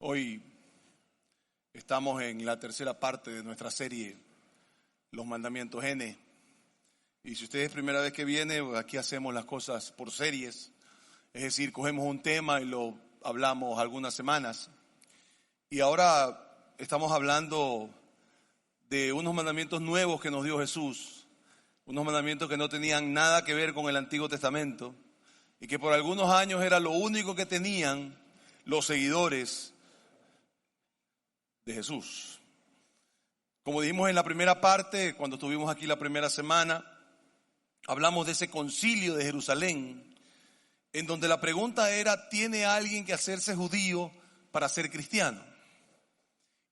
Hoy estamos en la tercera parte de nuestra serie, Los Mandamientos N. Y si usted es primera vez que viene, aquí hacemos las cosas por series. Es decir, cogemos un tema y lo hablamos algunas semanas. Y ahora estamos hablando de unos mandamientos nuevos que nos dio Jesús. Unos mandamientos que no tenían nada que ver con el Antiguo Testamento. Y que por algunos años era lo único que tenían los seguidores de Jesús. Como dijimos en la primera parte, cuando estuvimos aquí la primera semana, hablamos de ese concilio de Jerusalén, en donde la pregunta era, ¿tiene alguien que hacerse judío para ser cristiano?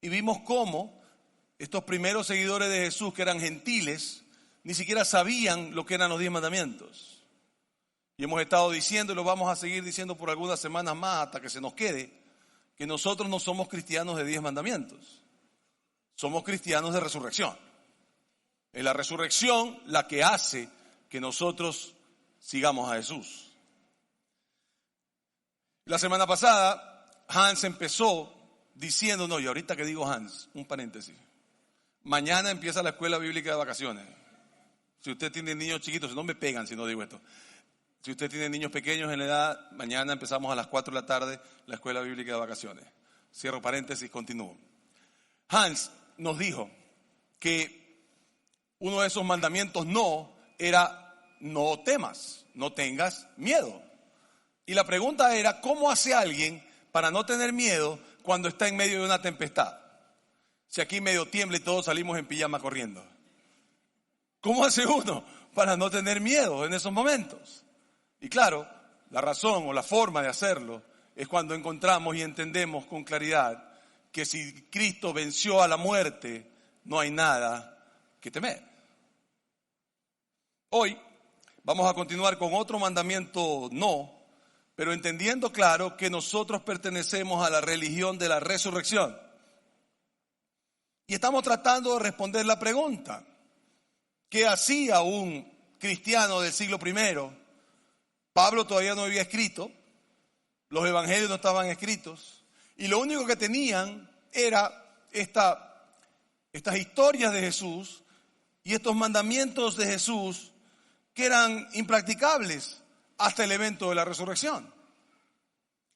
Y vimos cómo estos primeros seguidores de Jesús, que eran gentiles, ni siquiera sabían lo que eran los 10 mandamientos. Y hemos estado diciendo, y lo vamos a seguir diciendo por algunas semanas más hasta que se nos quede, que nosotros no somos cristianos de 10 mandamientos. Somos cristianos de resurrección. Es la resurrección la que hace que nosotros sigamos a Jesús. La semana pasada, Hans empezó diciendo, y ahorita que digo Hans, un paréntesis. Mañana empieza la escuela bíblica de vacaciones. Si usted tiene niños chiquitos, si no me pegan si no digo esto. Si usted tiene niños pequeños en la edad, mañana empezamos a las 4 de la tarde la escuela bíblica de vacaciones. Cierro paréntesis, continúo. Hans nos dijo que uno de esos mandamientos no era no temas, no tengas miedo. Y la pregunta era, ¿cómo hace alguien para no tener miedo cuando está en medio de una tempestad? Si aquí medio tiembla y todos salimos en pijama corriendo. ¿Cómo hace uno para no tener miedo en esos momentos? Y claro, la razón o la forma de hacerlo es cuando encontramos y entendemos con claridad que si Cristo venció a la muerte, no hay nada que temer. Hoy vamos a continuar con otro mandamiento no, pero entendiendo claro que nosotros pertenecemos a la religión de la resurrección. Y estamos tratando de responder la pregunta, ¿qué hacía un cristiano del siglo I? Pablo todavía no había escrito, los evangelios no estaban escritos, y lo único que tenían era estas historias de Jesús y estos mandamientos de Jesús que eran impracticables hasta el evento de la resurrección.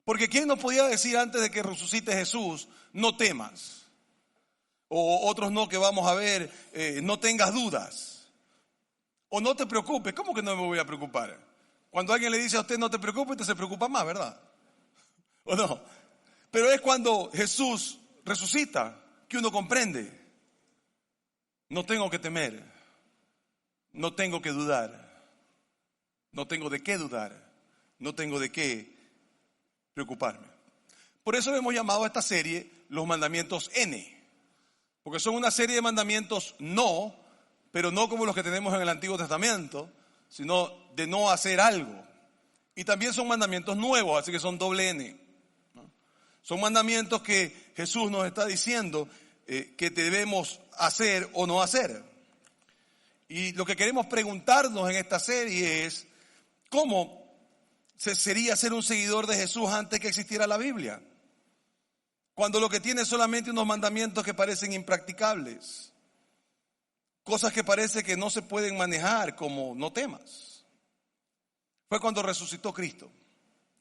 Porque ¿quién nos podía decir antes de que resucite Jesús, no temas? O otros no que vamos a ver, no tengas dudas. O no te preocupes. ¿Cómo que no me voy a preocupar? Cuando alguien le dice a usted no te preocupes, usted se preocupa más, ¿verdad? ¿O no? Pero es cuando Jesús resucita que uno comprende. No tengo que temer. No tengo que dudar. No tengo de qué dudar. No tengo de qué preocuparme. Por eso le hemos llamado a esta serie los mandamientos N. Porque son una serie de mandamientos no, pero no como los que tenemos en el Antiguo Testamento, sino de no hacer algo. Y también son mandamientos nuevos, así que son doble N. ¿No? Son mandamientos que Jesús nos está diciendo que debemos hacer o no hacer. Y lo que queremos preguntarnos en esta serie es, ¿cómo sería ser un seguidor de Jesús antes que existiera la Biblia? Cuando lo que tiene es solamente unos mandamientos que parecen impracticables. Cosas que parece que no se pueden manejar, como no temas. Fue cuando resucitó Cristo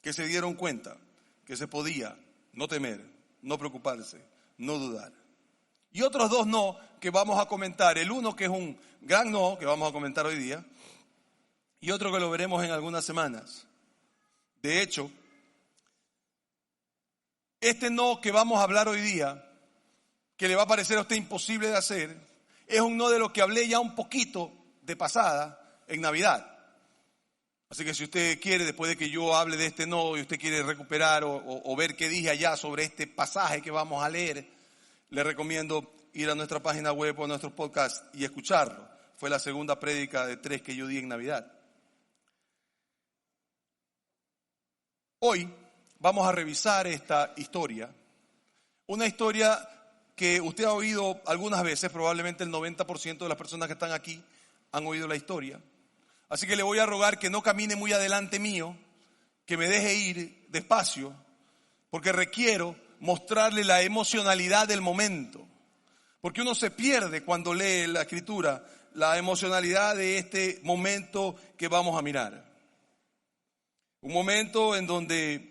que se dieron cuenta que se podía no temer, no preocuparse, no dudar. Y otros dos no que vamos a comentar. El uno que es un gran no que vamos a comentar hoy día y otro que lo veremos en algunas semanas. De hecho, este no que vamos a hablar hoy día, que le va a parecer a usted imposible de hacer, es un no de lo que hablé ya un poquito de pasada en Navidad. Así que si usted quiere, después de que yo hable de este no y usted quiere recuperar o ver qué dije allá sobre este pasaje que vamos a leer, le recomiendo ir a nuestra página web o a nuestro podcast y escucharlo. Fue la segunda prédica de 3 que yo di en Navidad. Hoy vamos a revisar esta historia. Una historia que usted ha oído algunas veces, probablemente el 90% de las personas que están aquí han oído la historia. Así que le voy a rogar que no camine muy adelante mío, que me deje ir despacio, porque requiero mostrarle la emocionalidad del momento. Porque uno se pierde cuando lee la Escritura, la emocionalidad de este momento que vamos a mirar. Un momento en donde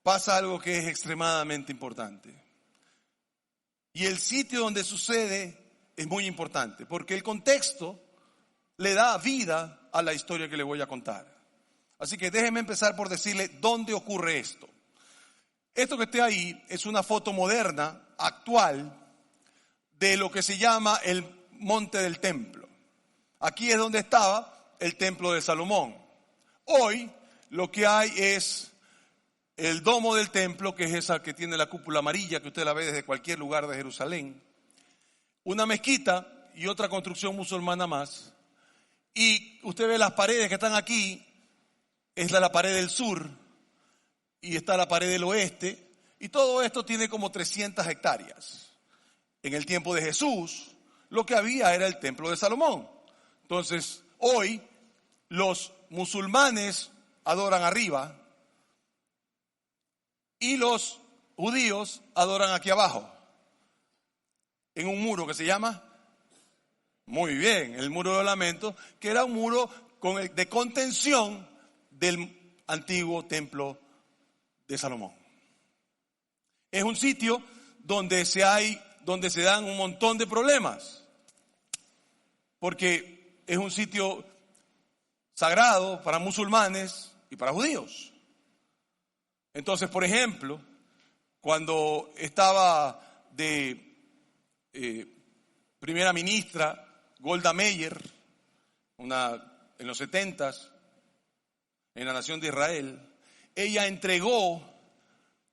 pasa algo que es extremadamente importante. Y el sitio donde sucede es muy importante, porque el contexto le da vida a la historia que le voy a contar. Así que déjeme empezar por decirle dónde ocurre esto. Esto que esté ahí es una foto moderna, actual, de lo que se llama el Monte del Templo. Aquí es donde estaba el Templo de Salomón. Hoy lo que hay es el domo del templo, que es esa que tiene la cúpula amarilla, que usted la ve desde cualquier lugar de Jerusalén. Una mezquita y otra construcción musulmana más. Y usted ve las paredes que están aquí, es la pared del sur y está la pared del oeste. Y todo esto tiene como 300 hectáreas. En el tiempo de Jesús, lo que había era el templo de Salomón. Entonces, hoy los musulmanes adoran arriba y los judíos adoran aquí abajo, en un muro que se llama, muy bien, el muro de lamento, que era un muro de contención del antiguo templo de Salomón. Es un sitio donde se dan un montón de problemas, porque es un sitio sagrado para musulmanes y para judíos. Entonces, por ejemplo, cuando estaba de primera ministra Golda Meir, en los 70s, en la nación de Israel, ella entregó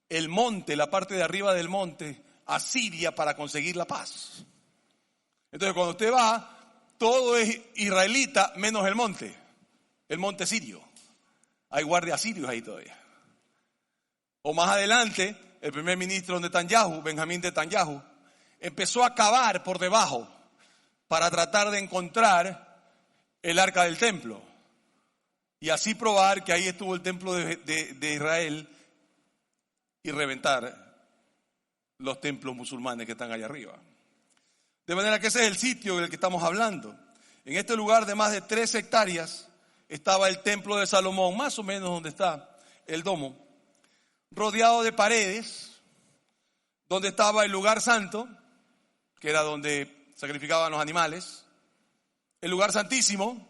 el monte, la parte de arriba del monte, a Siria para conseguir la paz. Entonces, cuando usted va, todo es israelita menos el monte sirio. Hay guardias sirios ahí todavía. O más adelante, el primer ministro Netanyahu, Benjamín Netanyahu, empezó a cavar por debajo para tratar de encontrar el arca del templo. Y así probar que ahí estuvo el templo de Israel y reventar los templos musulmanes que están allá arriba. De manera que ese es el sitio del que estamos hablando. En este lugar de más de 3 hectáreas estaba el templo de Salomón, más o menos donde está el domo, rodeado de paredes, donde estaba el lugar santo, que era donde sacrificaban los animales, el lugar santísimo,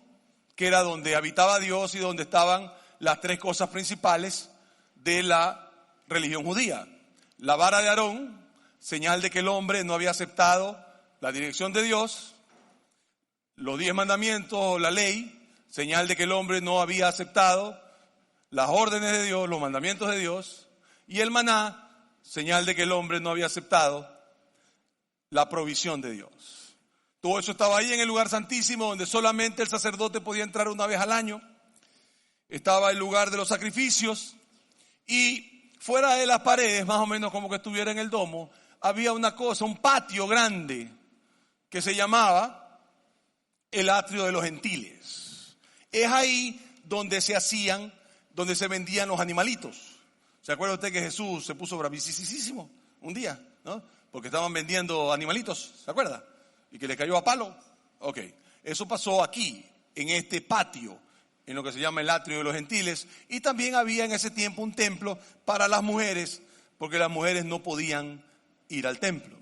que era donde habitaba Dios y donde estaban las 3 cosas principales de la religión judía. La vara de Aarón, señal de que el hombre no había aceptado la dirección de Dios. Los 10 mandamientos, la ley, señal de que el hombre no había aceptado las órdenes de Dios, los mandamientos de Dios. Y el maná, señal de que el hombre no había aceptado la provisión de Dios. Todo eso estaba ahí en el lugar santísimo, donde solamente el sacerdote podía entrar una vez al año. Estaba el lugar de los sacrificios. Y fuera de las paredes, más o menos como que estuviera en el domo, había una cosa, un patio grande, que se llamaba el atrio de los gentiles. Es ahí donde se vendían los animalitos. ¿Se acuerda usted que Jesús se puso bravísimo un día, ¿no? Porque estaban vendiendo animalitos, ¿se acuerda? Y que le cayó a palo. Ok, eso pasó aquí, en este patio, en lo que se llama el atrio de los gentiles. Y también había en ese tiempo un templo para las mujeres, porque las mujeres no podían ir al templo.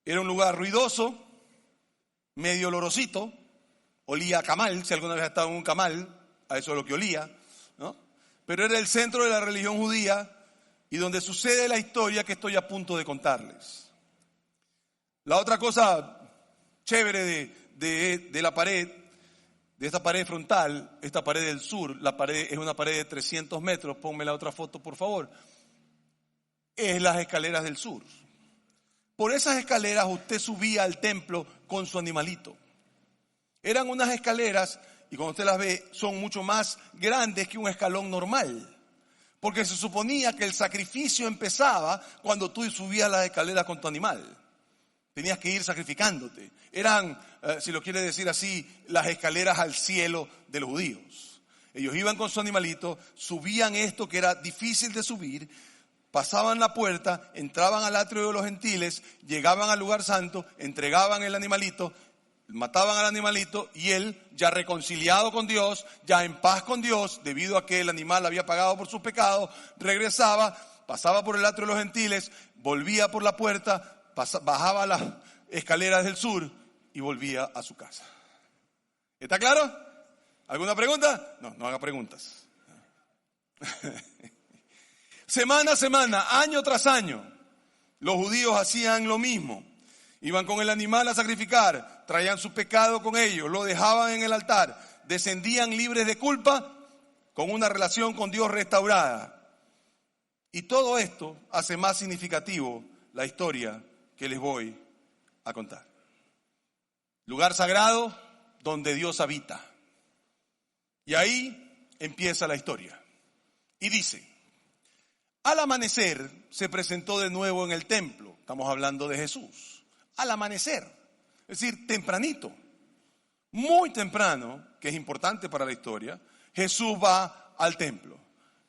Era un lugar ruidoso, medio olorosito, olía a camal, si alguna vez ha estado en un camal, a eso es lo que olía, ¿no? Pero era el centro de la religión judía y donde sucede la historia que estoy a punto de contarles. La otra cosa chévere de la pared, de esta pared frontal, esta pared del sur, la pared es una pared de 300 metros, ponme la otra foto por favor, es las escaleras del sur. Por esas escaleras usted subía al templo con su animalito. Eran unas escaleras, y cuando usted las ve, son mucho más grandes que un escalón normal. Porque se suponía que el sacrificio empezaba cuando tú subías las escaleras con tu animal. Tenías que ir sacrificándote. Eran, si lo quiere decir así, las escaleras al cielo de los judíos. Ellos iban con su animalito, subían esto que era difícil de subir, pasaban la puerta, entraban al atrio de los gentiles, llegaban al lugar santo, entregaban el animalito, mataban al animalito y él, ya reconciliado con Dios, ya en paz con Dios, debido a que el animal había pagado por sus pecados, regresaba, pasaba por el atrio de los gentiles, volvía por la puerta, bajaba las escaleras del sur y volvía a su casa. ¿Está claro? ¿Alguna pregunta? No haga preguntas. Semana a semana, año tras año, los judíos hacían lo mismo. Iban con el animal a sacrificar, traían su pecado con ellos, lo dejaban en el altar, descendían libres de culpa con una relación con Dios restaurada. Y todo esto hace más significativo la historia que les voy a contar. Lugar sagrado donde Dios habita. Y ahí empieza la historia. Y dice: al amanecer se presentó de nuevo en el templo. Estamos hablando de Jesús. Al amanecer, es decir, tempranito, muy temprano, que es importante para la historia, Jesús va al templo.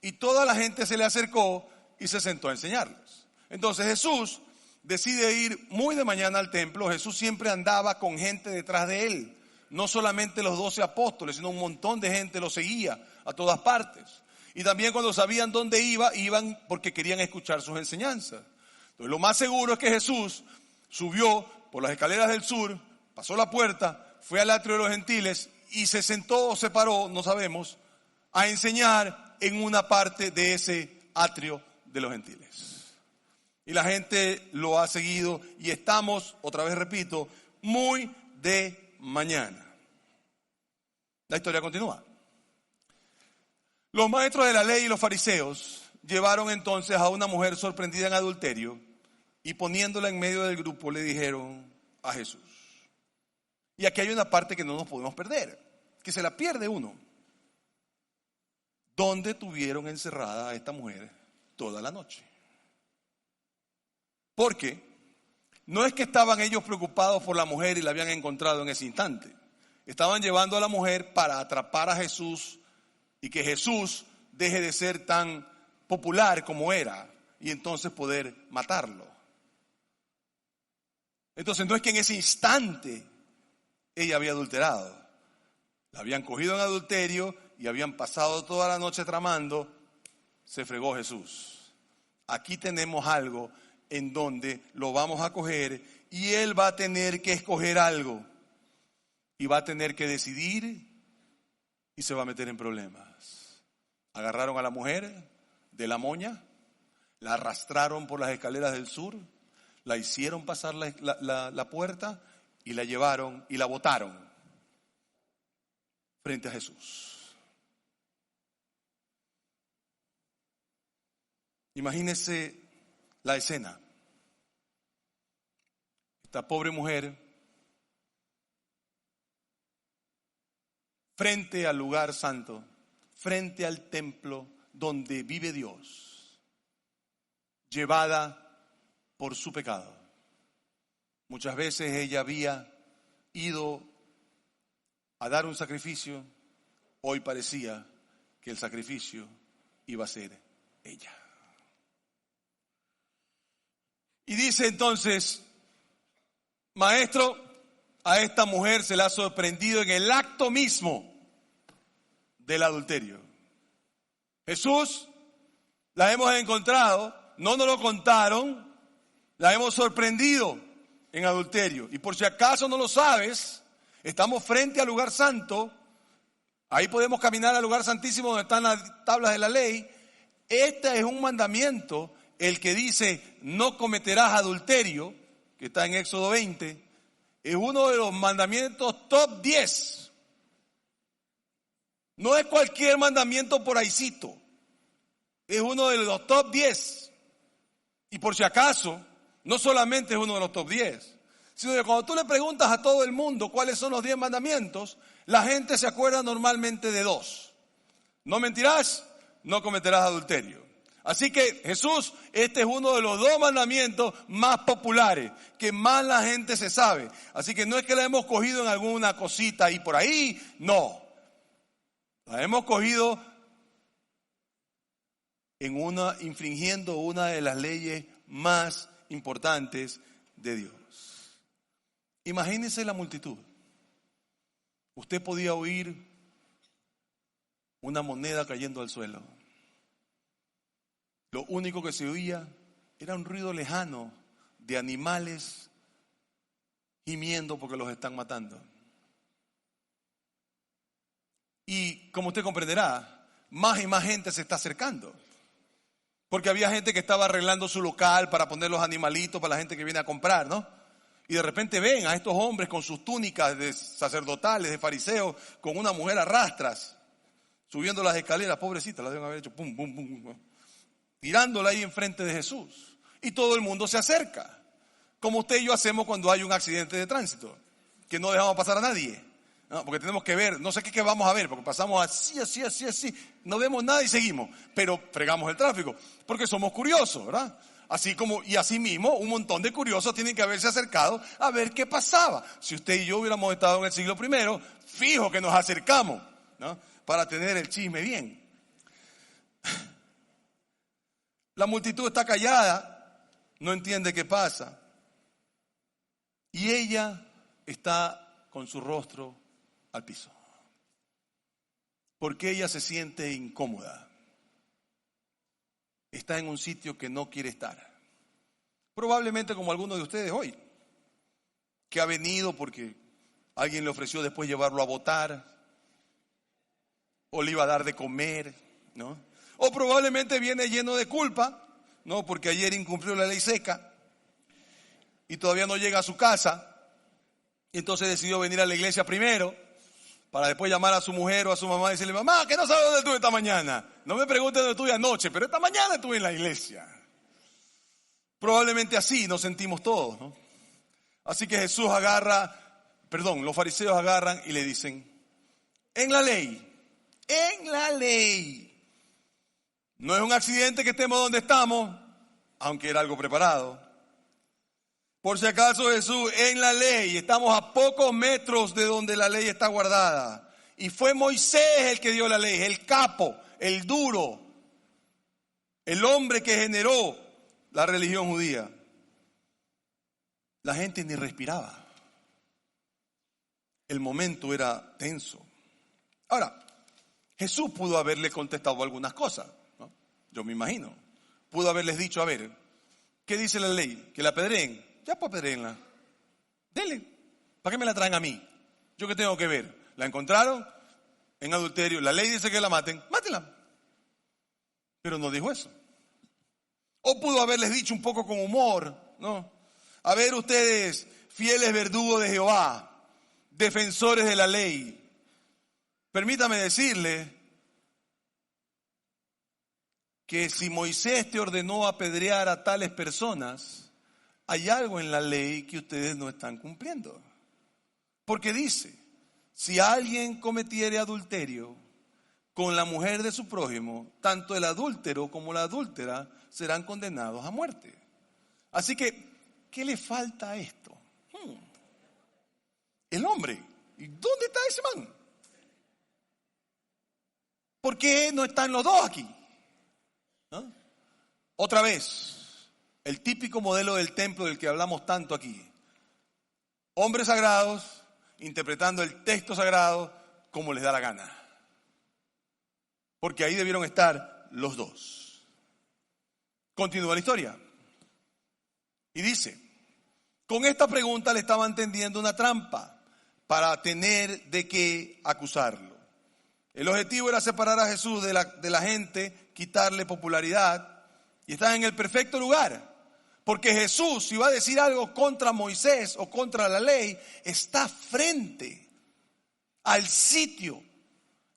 Y toda la gente se le acercó y se sentó a enseñarles. Entonces Jesús decide ir muy de mañana al templo. Jesús siempre andaba con gente detrás de él. No solamente los 12 apóstoles, sino un montón de gente lo seguía a todas partes. Y también cuando sabían dónde iban porque querían escuchar sus enseñanzas. Entonces lo más seguro es que Jesús subió por las escaleras del sur, pasó la puerta, fue al atrio de los gentiles y se sentó o se paró, no sabemos, a enseñar en una parte de ese atrio de los gentiles. Y la gente lo ha seguido y estamos, otra vez repito, muy de mañana. La historia continúa. Los maestros de la ley y los fariseos llevaron entonces a una mujer sorprendida en adulterio y poniéndola en medio del grupo le dijeron a Jesús. Y aquí hay una parte que no nos podemos perder, que se la pierde uno. ¿Dónde tuvieron encerrada a esta mujer toda la noche? Porque no es que estaban ellos preocupados por la mujer y la habían encontrado en ese instante. Estaban llevando a la mujer para atrapar a Jesús y que Jesús deje de ser tan popular como era y entonces poder matarlo. Entonces no es que en ese instante ella había adulterado. La habían cogido en adulterio y habían pasado toda la noche tramando. Se fregó Jesús. Aquí tenemos algo en donde lo vamos a coger y él va a tener que escoger algo. Y va a tener que decidir y se va a meter en problemas. Agarraron a la mujer de la moña, la arrastraron por las escaleras del sur, la hicieron pasar la puerta y la llevaron y la botaron frente a Jesús. Imagínese la escena. Esta pobre mujer frente al lugar santo, frente al templo donde vive Dios, llevada por su pecado. Muchas veces ella había ido a dar un sacrificio, hoy parecía que el sacrificio iba a ser ella. Y dice entonces, maestro, a esta mujer se la ha sorprendido en el acto mismo del adulterio. Jesús, la hemos encontrado, no nos lo contaron, la hemos sorprendido en adulterio. Y por si acaso no lo sabes, estamos frente al lugar santo, ahí podemos caminar al lugar santísimo donde están las tablas de la ley. Este es un mandamiento, el que dice no cometerás adulterio, que está en Éxodo 20, es uno de los mandamientos top 10. No es cualquier mandamiento por ahícito. Es uno de los top 10. Y por si acaso, no solamente es uno de los top 10, sino que cuando tú le preguntas a todo el mundo cuáles son los 10 mandamientos, la gente se acuerda normalmente de 2. No mentirás, no cometerás adulterio. Así que Jesús, este es uno de los 2 mandamientos más populares, que más la gente se sabe. Así que no es que la hemos cogido en alguna cosita ahí por ahí, no. La hemos cogido infringiendo una de las leyes más importantes de Dios. Imagínense la multitud. Usted podía oír una moneda cayendo al suelo. Lo único que se oía era un ruido lejano de animales gimiendo porque los están matando. Y como usted comprenderá, más y más gente se está acercando. Porque había gente que estaba arreglando su local para poner los animalitos para la gente que viene a comprar, ¿no? Y de repente ven a estos hombres con sus túnicas de sacerdotales, de fariseos, con una mujer a rastras, subiendo las escaleras, pobrecita, la deben haber hecho pum, pum, pum, pum, tirándola ahí enfrente de Jesús. Y todo el mundo se acerca, como usted y yo hacemos cuando hay un accidente de tránsito, que no dejamos pasar a nadie, ¿no? Porque tenemos que ver, no sé qué vamos a ver, porque pasamos así, no vemos nada y seguimos, pero fregamos el tráfico, porque somos curiosos, ¿verdad? Así como, y así mismo, un montón de curiosos tienen que haberse acercado a ver qué pasaba. Si usted y yo hubiéramos estado en el siglo I, fijo que nos acercamos, ¿no? Para tener el chisme bien. La multitud está callada, no entiende qué pasa. Y ella está con su rostro al piso. Porque ella se siente incómoda. Está en un sitio que no quiere estar. Probablemente como alguno de ustedes hoy, que ha venido porque alguien le ofreció después llevarlo a votar, o le iba a dar de comer, ¿no? O probablemente viene lleno de culpa, ¿no? Porque ayer incumplió la ley seca y todavía no llega a su casa, y entonces decidió venir a la iglesia primero, para después llamar a su mujer o a su mamá y decirle: mamá, que no sabes dónde estuve esta mañana. No me preguntes dónde estuve anoche, pero esta mañana estuve en la iglesia. Probablemente así nos sentimos todos, ¿no? Así que los fariseos agarran y le dicen: en la ley, no es un accidente que estemos donde estamos, aunque era algo preparado. Por si acaso, Jesús, en la ley, estamos a pocos metros de donde la ley está guardada. Y fue Moisés el que dio la ley, el capo, el duro, el hombre que generó la religión judía. La gente ni respiraba. El momento era tenso. Ahora, Jesús pudo haberle contestado algunas cosas, ¿no? Yo me imagino. Pudo haberles dicho: a ver, ¿qué dice la ley? ¿Que la apedreen? Ya pues apedréenla. Denle. ¿Para qué me la traen a mí? ¿Yo qué tengo que ver? ¿La encontraron en adulterio? La ley dice que la maten. Mátenla. Pero no dijo eso. O pudo haberles dicho un poco con humor, ¿no? A ver ustedes, fieles verdugos de Jehová, defensores de la ley, permítame decirle que si Moisés te ordenó apedrear a tales personas, hay algo en la ley que ustedes no están cumpliendo. Porque dice: si alguien cometiere adulterio con la mujer de su prójimo, tanto el adúltero como la adúltera serán condenados a muerte. Así que, ¿qué le falta a esto? El hombre. ¿Y dónde está ese man? ¿Por qué no están los dos aquí? ¿No? Otra vez, el típico modelo del templo del que hablamos tanto aquí. Hombres sagrados interpretando el texto sagrado como les da la gana. Porque ahí debieron estar los dos. Continúa la historia. Y dice: con esta pregunta le estaban tendiendo una trampa para tener de qué acusarlo. El objetivo era separar a Jesús de la gente, quitarle popularidad, y está en el perfecto lugar. Porque Jesús, si va a decir algo contra Moisés o contra la ley, está frente al sitio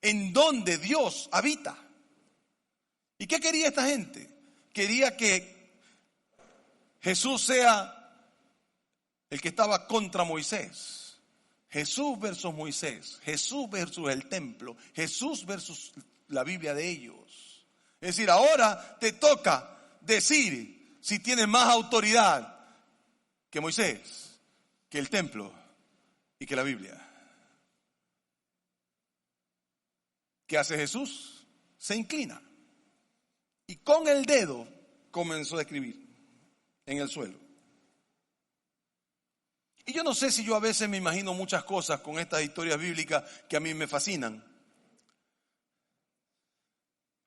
en donde Dios habita. ¿Y qué quería esta gente? Quería que Jesús sea el que estaba contra Moisés. Jesús versus Moisés, Jesús versus el templo, Jesús versus la Biblia de ellos. Es decir, ahora te toca decir si tienes más autoridad que Moisés, que el templo y que la Biblia. ¿Qué hace Jesús? Se inclina y con el dedo comenzó a escribir en el suelo. Y yo no sé si yo a veces me imagino muchas cosas con estas historias bíblicas que a mí me fascinan.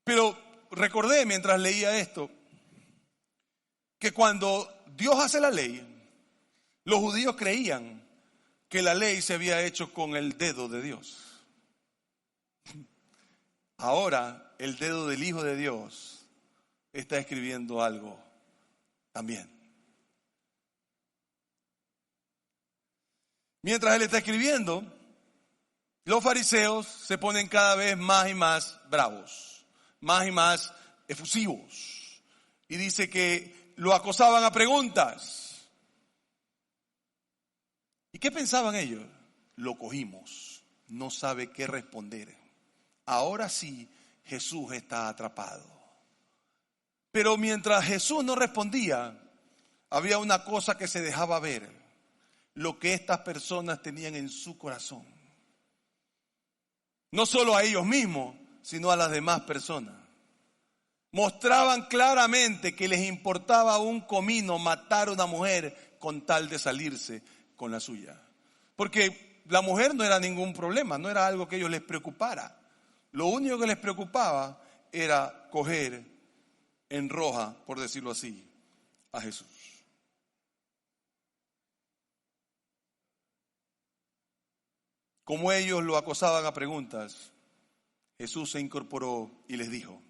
Pero recordé mientras leía esto que cuando Dios hace la ley, los judíos creían que la ley se había hecho con el dedo de Dios. Ahora el dedo del Hijo de Dios está escribiendo algo también. Mientras él está escribiendo, los fariseos se ponen cada vez más y más bravos, más y más efusivos. Y dice que lo acosaban a preguntas. ¿Y qué pensaban ellos? Lo cogimos, no sabe qué responder. Ahora sí, Jesús está atrapado. Pero mientras Jesús no respondía, había una cosa que se dejaba ver. Lo que estas personas tenían en su corazón. No solo a ellos mismos, sino a las demás personas. Mostraban claramente que les importaba un comino matar a una mujer con tal de salirse con la suya. Porque la mujer no era ningún problema, no era algo que a ellos les preocupara. Lo único que les preocupaba era coger en roja, por decirlo así, a Jesús. Como ellos lo acosaban a preguntas, Jesús se incorporó y les dijo: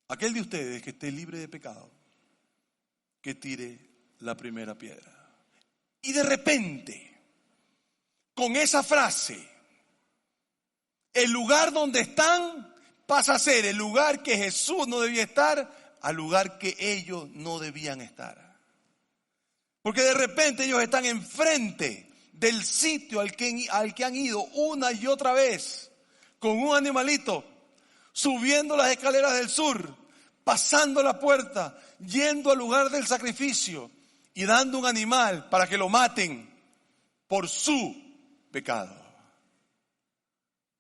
aquel de ustedes que esté libre de pecado, que tire la primera piedra. Y de repente, con esa frase, el lugar donde están pasa a ser el lugar que Jesús no debía estar, al lugar que ellos no debían estar. Porque de repente ellos están enfrente del sitio al que han ido una y otra vez, con un animalito, subiendo las escaleras del sur, pasando la puerta, yendo al lugar del sacrificio y dando un animal para que lo maten por su pecado.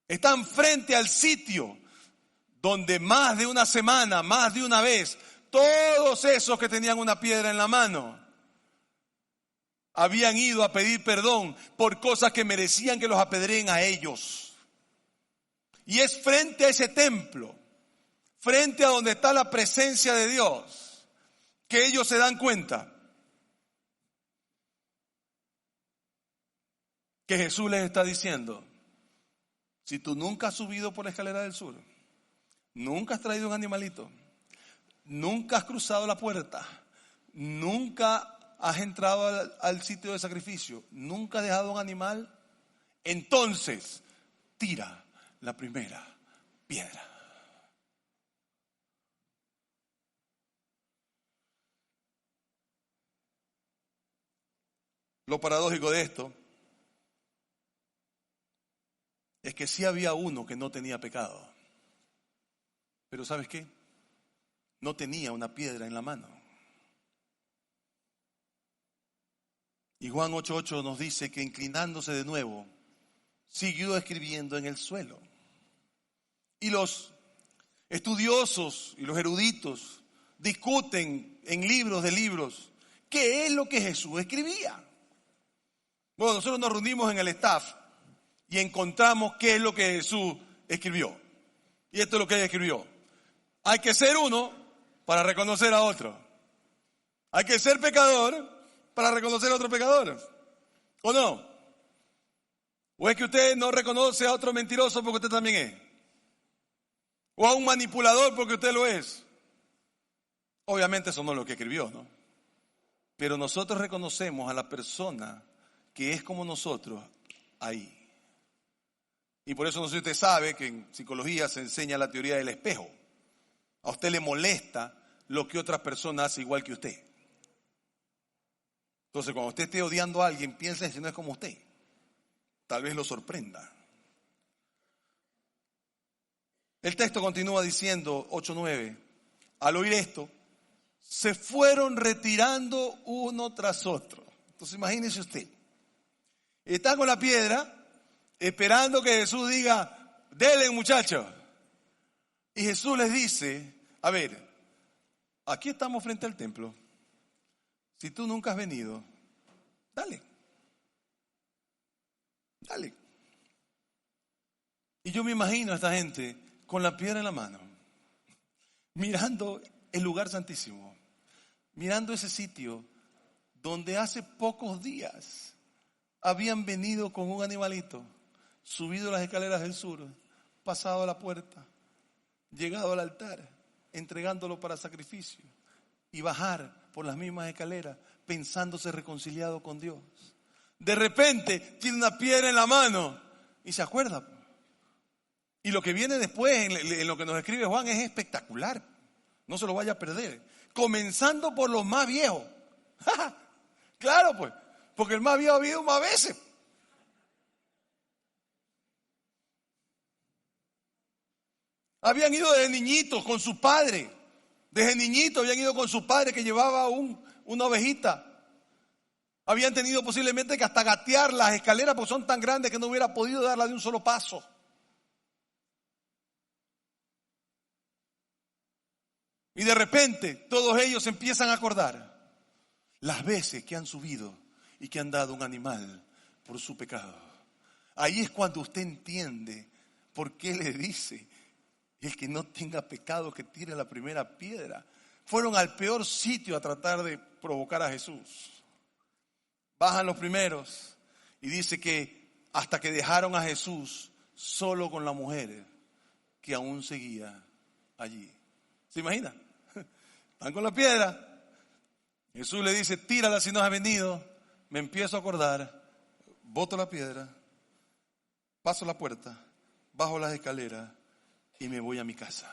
Están frente al sitio donde más de una semana, más de una vez, todos esos que tenían una piedra en la mano habían ido a pedir perdón por cosas que merecían que los apedreen a ellos. Y es frente a ese templo, frente a donde está la presencia de Dios, que ellos se dan cuenta que Jesús les está diciendo: si tú nunca has subido por la escalera del sur, nunca has traído un animalito, nunca has cruzado la puerta, nunca has entrado al sitio de sacrificio, nunca has dejado un animal, entonces tira la primera piedra. Lo paradójico de esto es que sí había uno que no tenía pecado, pero ¿sabes qué? No tenía una piedra en la mano. Y Juan 8:8 nos dice que inclinándose de nuevo, siguió escribiendo en el suelo. Y los estudiosos y los eruditos discuten en libros de libros qué es lo que Jesús escribía. Bueno, nosotros nos reunimos en el staff y encontramos qué es lo que Jesús escribió. Y esto es lo que él escribió: hay que ser uno para reconocer a otro. Hay que ser pecador para reconocer a otro pecador. ¿O no? ¿O es que usted no reconoce a otro mentiroso porque usted también es? ¿O a un manipulador porque usted lo es? Obviamente eso no es lo que escribió, ¿no? Pero nosotros reconocemos a la persona que es como nosotros ahí. Y por eso no sé si usted sabe que en psicología se enseña la teoría del espejo. A usted le molesta lo que otra persona hace igual que usted. Entonces, cuando usted esté odiando a alguien, piense si no es como usted. Tal vez lo sorprenda. El texto continúa diciendo, 8:9, al oír esto, se fueron retirando uno tras otro. Entonces, imagínese usted. Está con la piedra, esperando que Jesús diga: dele, muchachos. Y Jesús les dice: A ver, aquí estamos frente al templo. Si tú nunca has venido, dale. Dale. Y yo me imagino a esta gente con la piedra en la mano, mirando el lugar santísimo, mirando ese sitio donde hace pocos días habían venido con un animalito, subido las escaleras del sur, pasado a la puerta, llegado al altar, entregándolo para sacrificio y bajar por las mismas escaleras pensándose reconciliado con Dios. De repente tiene una piedra en la mano y se acuerda. Y lo que viene después en lo que nos escribe Juan es espectacular. No se lo vaya a perder. Comenzando por los más viejos. Claro, pues, porque el más viejo ha habido más veces. Habían ido desde niñitos con su padre. Desde niñitos habían ido con su padre que llevaba una ovejita. Habían tenido posiblemente que hasta gatear las escaleras porque son tan grandes que no hubiera podido darla de un solo paso. Y de repente todos ellos empiezan a acordar las veces que han subido y que han dado un animal por su pecado. Ahí es cuando usted entiende por qué le dice: el que no tenga pecado que tire la primera piedra. Fueron al peor sitio a tratar de provocar a Jesús. Bajan los primeros y dice que hasta que dejaron a Jesús solo con la mujer que aún seguía allí. ¿Se imagina? Están con la piedra. Jesús le dice: tírala si no has venido. Me empiezo a acordar, boto la piedra, paso la puerta, bajo las escaleras y me voy a mi casa.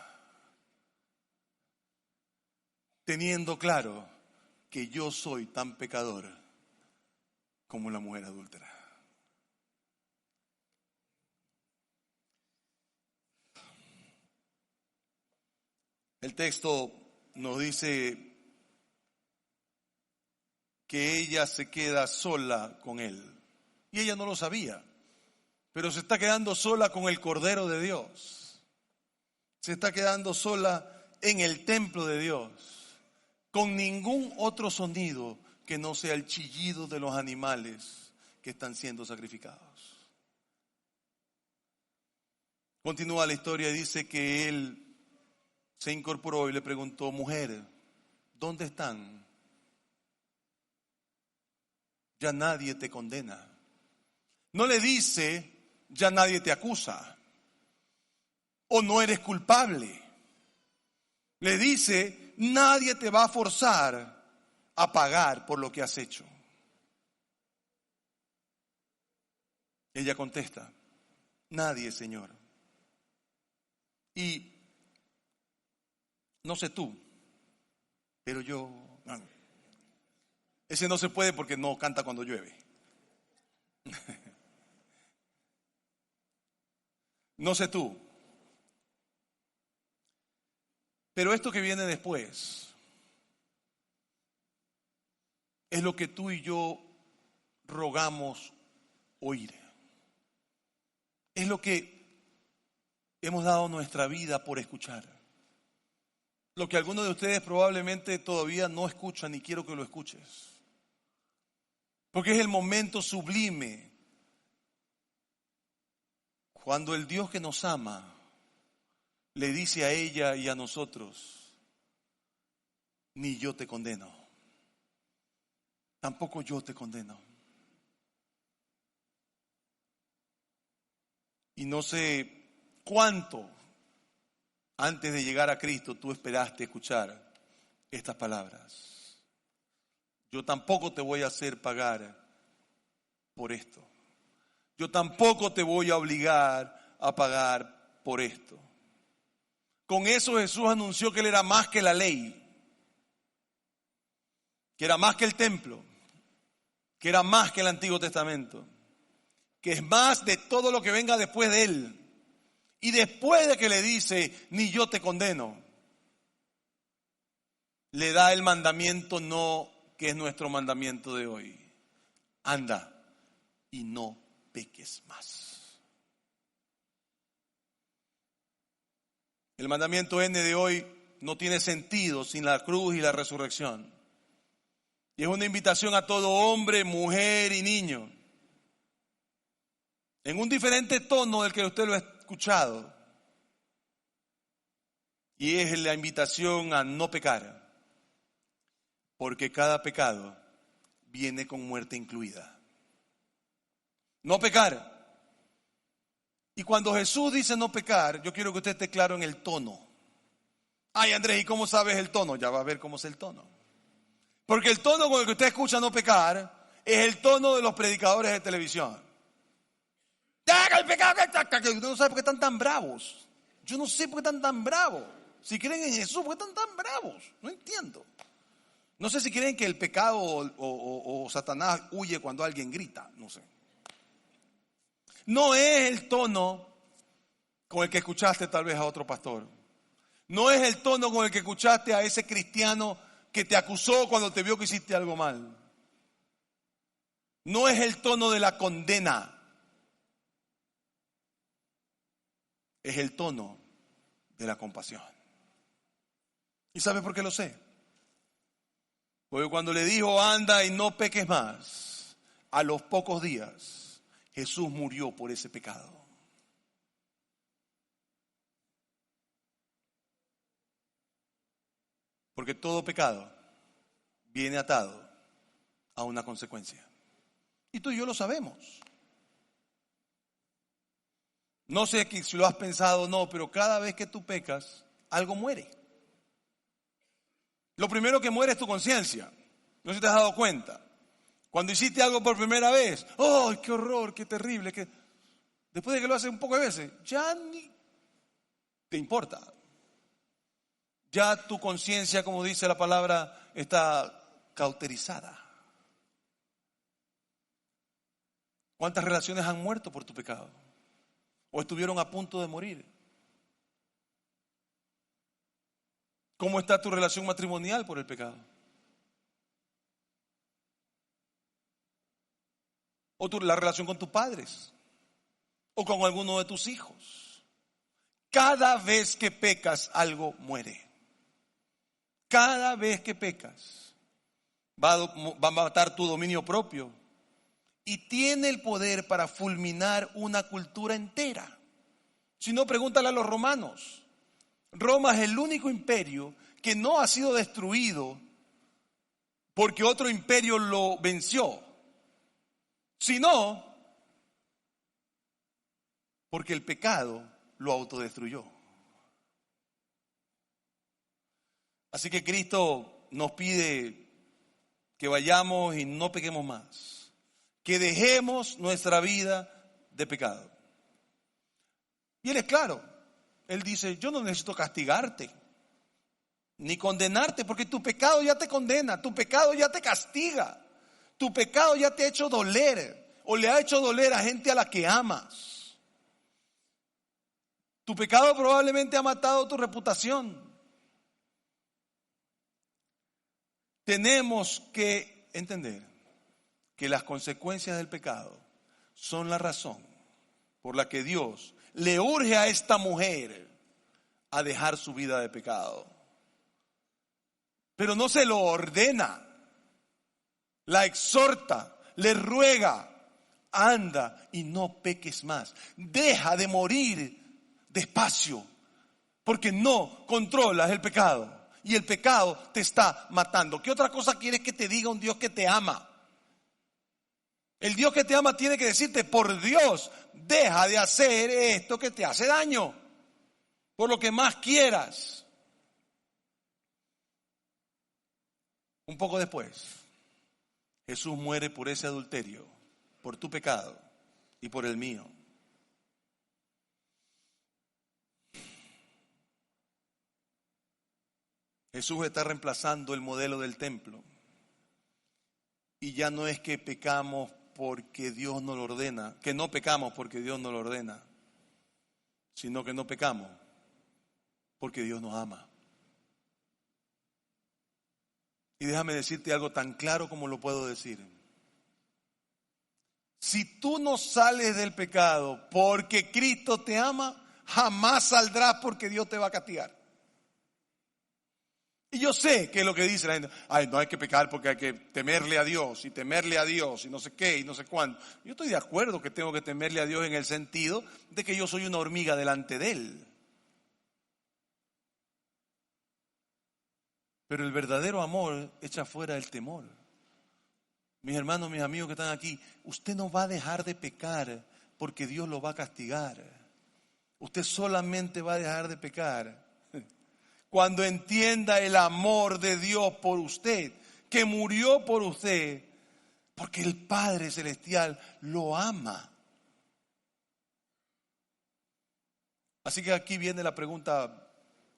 Teniendo claro que yo soy tan pecador como la mujer adúltera. El texto nos dice que ella se queda sola con él. Y ella no lo sabía, pero se está quedando sola con el Cordero de Dios. Se está quedando sola en el templo de Dios, con ningún otro sonido que no sea el chillido de los animales que están siendo sacrificados. Continúa la historia y dice que él se incorporó y le preguntó: mujer, ¿dónde están? Ya nadie te condena. No le dice: ya nadie te acusa o no eres culpable. Le dice: nadie te va a forzar a pagar por lo que has hecho. Ella contesta: nadie, Señor. Y no sé tú, pero yo... Ese no se puede porque no canta cuando llueve. No sé tú. Pero esto que viene después es lo que tú y yo rogamos oír. Es lo que hemos dado nuestra vida por escuchar. Lo que algunos de ustedes probablemente todavía no escuchan y quiero que lo escuches. Porque es el momento sublime cuando el Dios que nos ama le dice a ella y a nosotros: ni yo te condeno, tampoco yo te condeno. Y no sé cuánto antes de llegar a Cristo tú esperaste escuchar estas palabras. Yo tampoco te voy a hacer pagar por esto. Yo tampoco te voy a obligar a pagar por esto. Con eso Jesús anunció que Él era más que la ley, que era más que el templo, que era más que el Antiguo Testamento, que es más de todo lo que venga después de Él. Y después de que le dice: ni yo te condeno, le da el mandamiento no, que es nuestro mandamiento de hoy: anda y no peques más. El mandamiento N de hoy no tiene sentido sin la cruz y la resurrección. Y es una invitación a todo hombre, mujer y niño, en un diferente tono del que usted lo ha escuchado. Y es la invitación a no pecar, porque cada pecado viene con muerte incluida. No pecar. Y cuando Jesús dice no pecar, yo quiero que usted esté claro en el tono. Ay, Andrés, ¿y cómo sabes el tono? Ya va a ver cómo es el tono. Porque el tono con el que usted escucha no pecar es el tono de los predicadores de televisión. El pecado, usted no sabe por qué están tan bravos. Yo no sé por qué están tan bravos. Si creen en Jesús, ¿por qué están tan bravos? No entiendo. No sé si creen que el pecado o Satanás huye cuando alguien grita. No sé. No es el tono con el que escuchaste tal vez a otro pastor. No es el tono con el que escuchaste a ese cristiano que te acusó cuando te vio que hiciste algo mal. No es el tono de la condena. Es el tono de la compasión. ¿Y sabe por qué lo sé? Porque cuando le dijo anda y no peques más, a los pocos días Jesús murió por ese pecado. Porque todo pecado viene atado a una consecuencia. Y tú y yo lo sabemos. No sé si lo has pensado o no, pero cada vez que tú pecas, algo muere. Lo primero que muere es tu conciencia. No sé si te has dado cuenta. Cuando hiciste algo por primera vez, ¡oh, qué horror, qué terrible! Después de que lo haces un poco de veces, ya ni te importa. Ya tu conciencia, como dice la palabra, está cauterizada. ¿Cuántas relaciones han muerto por tu pecado? ¿O estuvieron a punto de morir? ¿Cómo está tu relación matrimonial por el pecado? ¿O la relación con tus padres? ¿O con alguno de tus hijos? Cada vez que pecas, algo muere. Cada vez que pecas, va a matar tu dominio propio. Y tiene el poder para fulminar una cultura entera. Si no, pregúntale a los romanos. Roma es el único imperio que no ha sido destruido porque otro imperio lo venció, sino porque el pecado lo autodestruyó. Así que Cristo nos pide que vayamos y no pequemos más, que dejemos nuestra vida de pecado. Y Él es claro, Él dice, yo no necesito castigarte, ni condenarte, porque tu pecado ya te condena, tu pecado ya te castiga, tu pecado ya te ha hecho doler, o le ha hecho doler a gente a la que amas. Tu pecado probablemente ha matado tu reputación. Tenemos que entender que las consecuencias del pecado son la razón por la que Dios le urge a esta mujer a dejar su vida de pecado. Pero no se lo ordena, la exhorta, le ruega, anda y no peques más. Deja de morir despacio, porque no controlas el pecado. Y el pecado te está matando. ¿Qué otra cosa quieres que te diga un Dios que te ama? El Dios que te ama tiene que decirte, por Dios, deja de hacer esto que te hace daño, por lo que más quieras. Un poco después, Jesús muere por ese adulterio, por tu pecado y por el mío. Jesús está reemplazando el modelo del templo. Y ya no es que pecamos porque Dios nos lo ordena, que no pecamos porque Dios nos lo ordena, sino que no pecamos porque Dios nos ama. Y déjame decirte algo tan claro como lo puedo decir. Si tú no sales del pecado porque Cristo te ama, jamás saldrás porque Dios te va a castigar. Y yo sé que es lo que dice la gente. Ay, no hay que pecar porque hay que temerle a Dios y temerle a Dios y no sé qué y no sé cuándo. Yo estoy de acuerdo que tengo que temerle a Dios en el sentido de que yo soy una hormiga delante de Él. Pero el verdadero amor echa fuera el temor. Mis hermanos, mis amigos que están aquí, usted no va a dejar de pecar porque Dios lo va a castigar. Usted solamente va a dejar de pecar cuando entienda el amor de Dios por usted, que murió por usted, porque el Padre Celestial lo ama. Así que aquí viene la pregunta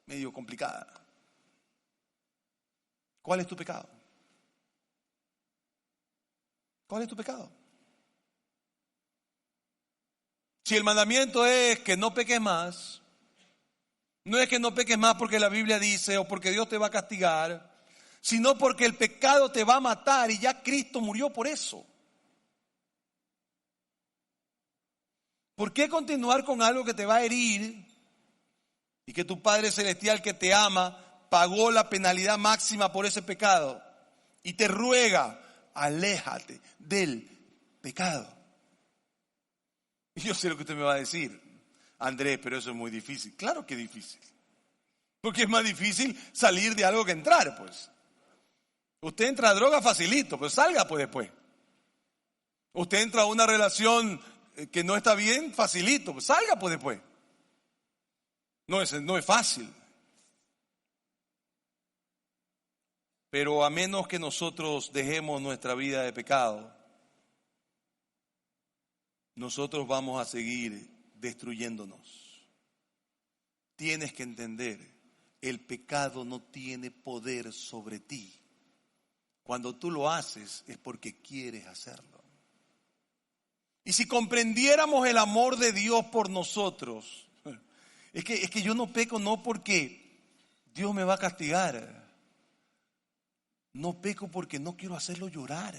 medio complicada. ¿Cuál es tu pecado? ¿Cuál es tu pecado? Si el mandamiento es que no peques más, no es que no peques más porque la Biblia dice o porque Dios te va a castigar, sino porque el pecado te va a matar y ya Cristo murió por eso. ¿Por qué continuar con algo que te va a herir y que tu Padre Celestial que te ama pagó la penalidad máxima por ese pecado y te ruega, aléjate del pecado? Y yo sé lo que usted me va a decir. Andrés, pero eso es muy difícil. Claro que es difícil. Porque es más difícil salir de algo que entrar, pues. Usted entra a droga facilito, pues salga pues después. Usted entra a una relación que no está bien, facilito, pues salga pues después. No es fácil. Pero a menos que nosotros dejemos nuestra vida de pecado, nosotros vamos a seguir destruyéndonos. Tienes que entender, el pecado no tiene poder sobre ti. Cuando tú lo haces es porque quieres hacerlo. Y si comprendiéramos el amor de Dios por nosotros, es que yo no peco no porque Dios me va a castigar. No peco porque no quiero hacerlo llorar.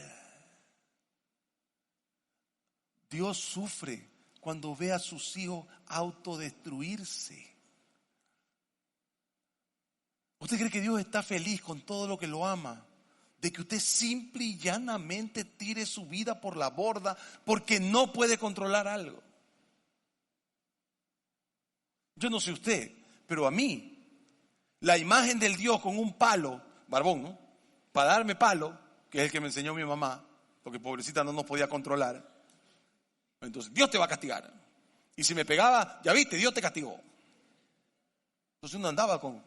Dios sufre cuando ve a sus hijos autodestruirse. ¿Usted cree que Dios está feliz con todo lo que lo ama? De que usted simple y llanamente tire su vida por la borda porque no puede controlar algo. Yo no sé usted, pero a mí, la imagen del Dios con un palo, barbón, ¿no? Para darme palo, que es el que me enseñó mi mamá, porque pobrecita no nos podía controlar. Entonces, Dios te va a castigar. Y si me pegaba, ya viste, Dios te castigó. Entonces uno andaba con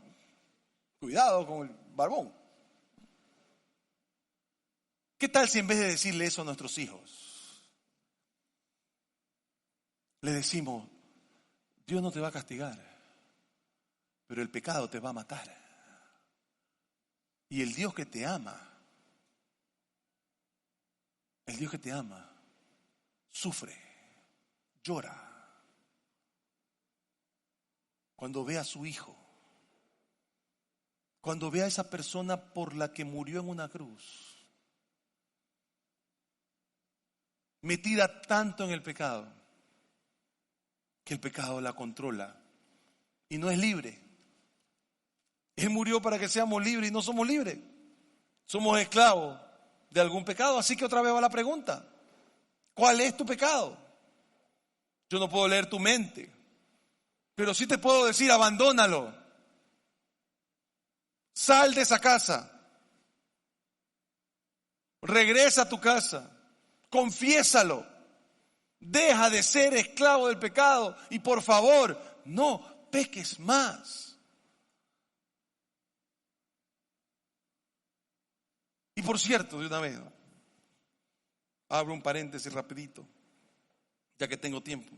cuidado con el barbón. ¿Qué tal si en vez de decirle eso a nuestros hijos, le decimos, Dios no te va a castigar, pero el pecado te va a matar? Y el Dios que te ama, sufre, llora cuando ve a su hijo, cuando ve a esa persona por la que murió en una cruz, metida tanto en el pecado, que el pecado la controla y no es libre. Él murió para que seamos libres y no somos libres. Somos esclavos de algún pecado. Así que otra vez va la pregunta. ¿Cuál es tu pecado? Yo no puedo leer tu mente, pero sí te puedo decir, abandónalo. Sal de esa casa. Regresa a tu casa. Confiésalo. Deja de ser esclavo del pecado y por favor, no peques más. Y por cierto, de una vez, abro un paréntesis rapidito, ya que tengo tiempo.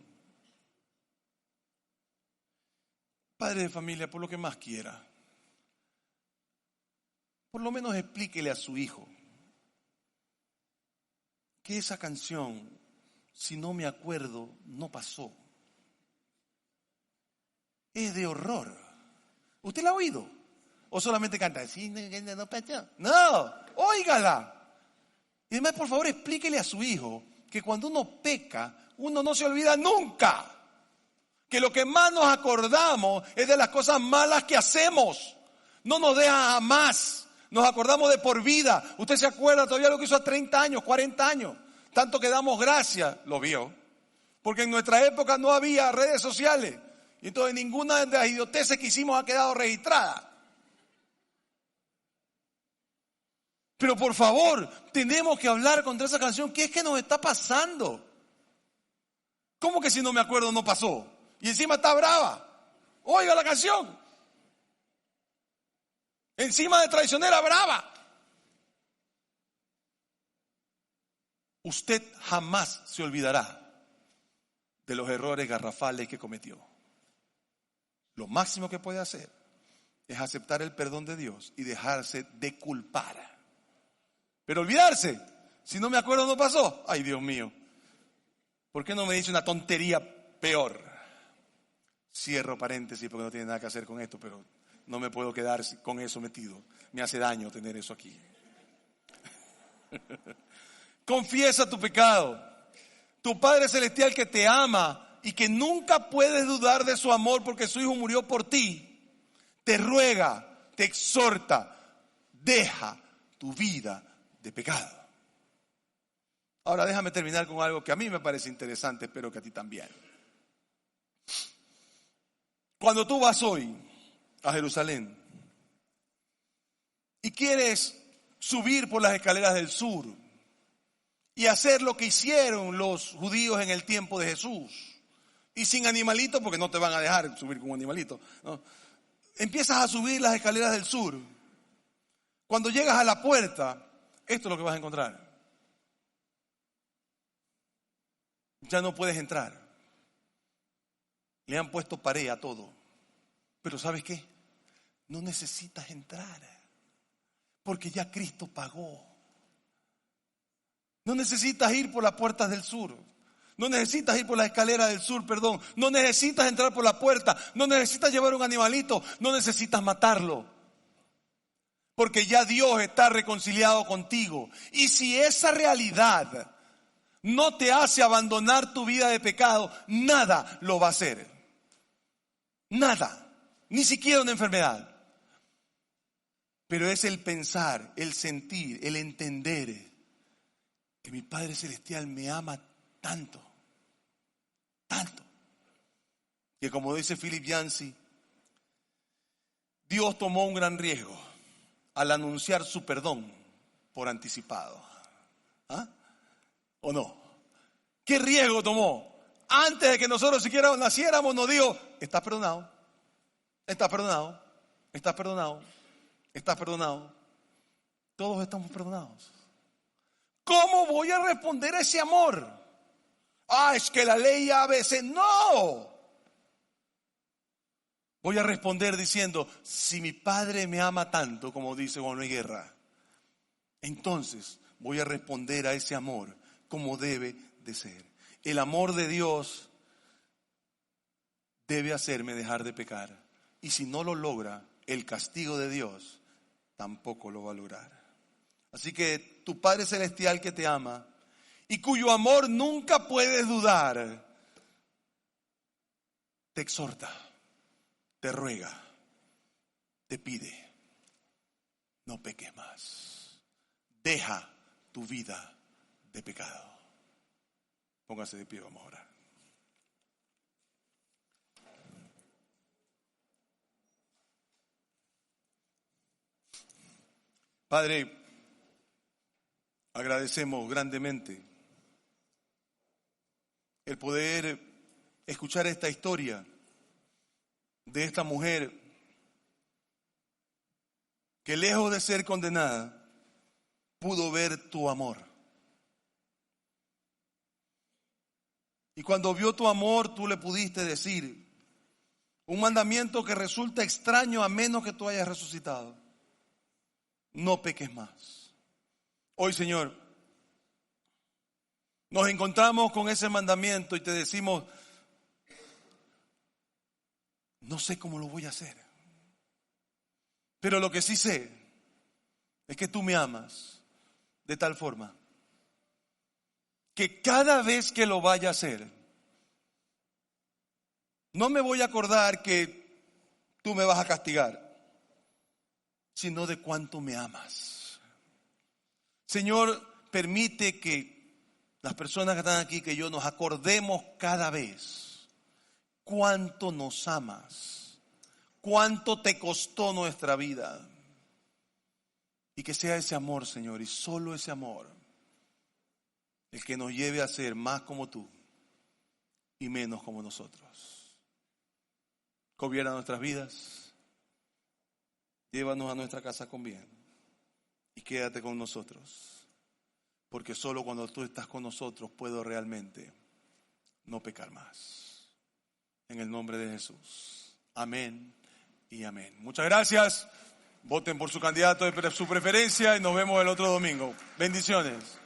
Padre de familia, por lo que más quiera, por lo menos explíquele a su hijo que esa canción, si no me acuerdo, no pasó. Es de horror. ¿Usted la ha oído? ¿O solamente canta? Sí, no pasó. No, óigala. Y además, por favor, explíquele a su hijo que cuando uno peca, uno no se olvida nunca. Que lo que más nos acordamos es de las cosas malas que hacemos. No nos deja jamás. Nos acordamos de por vida. Usted se acuerda todavía lo que hizo a 30 años, 40 años. Tanto que damos gracias, lo vio. Porque en nuestra época no había redes sociales. Y entonces ninguna de las idioteces que hicimos ha quedado registrada. Pero por favor, tenemos que hablar contra esa canción. ¿Qué es que nos está pasando? ¿Cómo que si no me acuerdo no pasó? Y encima está brava. Oiga la canción. Encima de traicionera brava. Usted jamás se olvidará de los errores garrafales que cometió. Lo máximo que puede hacer es aceptar el perdón de Dios y dejarse de culpar. Pero olvidarse, si no me acuerdo no pasó. Ay, Dios mío, ¿por qué no me dice una tontería peor? Cierro paréntesis porque no tiene nada que hacer con esto, pero no me puedo quedar con eso metido. Me hace daño tener eso aquí. Confiesa tu pecado. Tu Padre Celestial que te ama y que nunca puedes dudar de su amor porque su Hijo murió por ti, te ruega, te exhorta, deja tu vida de pecado. Ahora déjame terminar con algo que a mí me parece interesante, espero que a ti también. Cuando tú vas hoy a Jerusalén y quieres subir por las escaleras del sur y hacer lo que hicieron los judíos en el tiempo de Jesús, y sin animalito, porque no te van a dejar subir con un animalito, ¿no? Empiezas a subir las escaleras del sur. Cuando llegas a la puerta, esto es lo que vas a encontrar. Ya no puedes entrar. Le han puesto pared a todo. Pero ¿sabes qué? No necesitas entrar. Porque ya Cristo pagó. No necesitas ir por las puertas del sur. No necesitas ir por la escalera del sur, perdón. No necesitas entrar por la puerta. No necesitas llevar un animalito. No necesitas matarlo. Porque ya Dios está reconciliado contigo. Y si esa realidad no te hace abandonar tu vida de pecado, nada lo va a hacer. Nada. Ni siquiera una enfermedad. Pero es el pensar, el sentir, el entender que mi Padre Celestial me ama tanto, tanto, que como dice Philip Yancey, Dios tomó un gran riesgo al anunciar su perdón por anticipado. ¿Ah? ¿O no? ¿Qué riesgo tomó? Antes de que nosotros siquiera naciéramos nos dijo, estás perdonado, estás perdonado, estás perdonado, estás perdonado. Todos estamos perdonados. ¿Cómo voy a responder a ese amor? Es que la ley a veces no. Voy a responder diciendo, si mi Padre me ama tanto, como dice Juan Luis Guerra, entonces voy a responder a ese amor como debe de ser. El amor de Dios debe hacerme dejar de pecar. Y si no lo logra, el castigo de Dios tampoco lo va a lograr. Así que tu Padre Celestial que te ama y cuyo amor nunca puedes dudar, te exhorta, te ruega, te pide, no peques más. Deja tu vida de pecado. Póngase de pie, vamos a orar. Padre, agradecemos grandemente el poder escuchar esta historia de esta mujer que lejos de ser condenada pudo ver tu amor. Y cuando vio tu amor, tú le pudiste decir un mandamiento que resulta extraño a menos que tú hayas resucitado: no peques más. Hoy, Señor, nos encontramos con ese mandamiento y te decimos, no sé cómo lo voy a hacer, pero lo que sí sé es que tú me amas de tal forma que cada vez que lo vaya a hacer, no me voy a acordar que tú me vas a castigar. sino de cuánto me amas. Señor, permite que las personas que están aquí, que yo nos acordemos cada vez cuánto nos amas, cuánto te costó nuestra vida. Y que sea ese amor, Señor, y solo ese amor, el que nos lleve a ser más como tú y menos como nosotros. Gobierna nuestras vidas, llévanos a nuestra casa con bien y quédate con nosotros, porque solo cuando tú estás con nosotros puedo realmente no pecar más. En el nombre de Jesús. Amén y amén. Muchas gracias. Voten por su candidato de su preferencia y nos vemos el otro domingo. Bendiciones.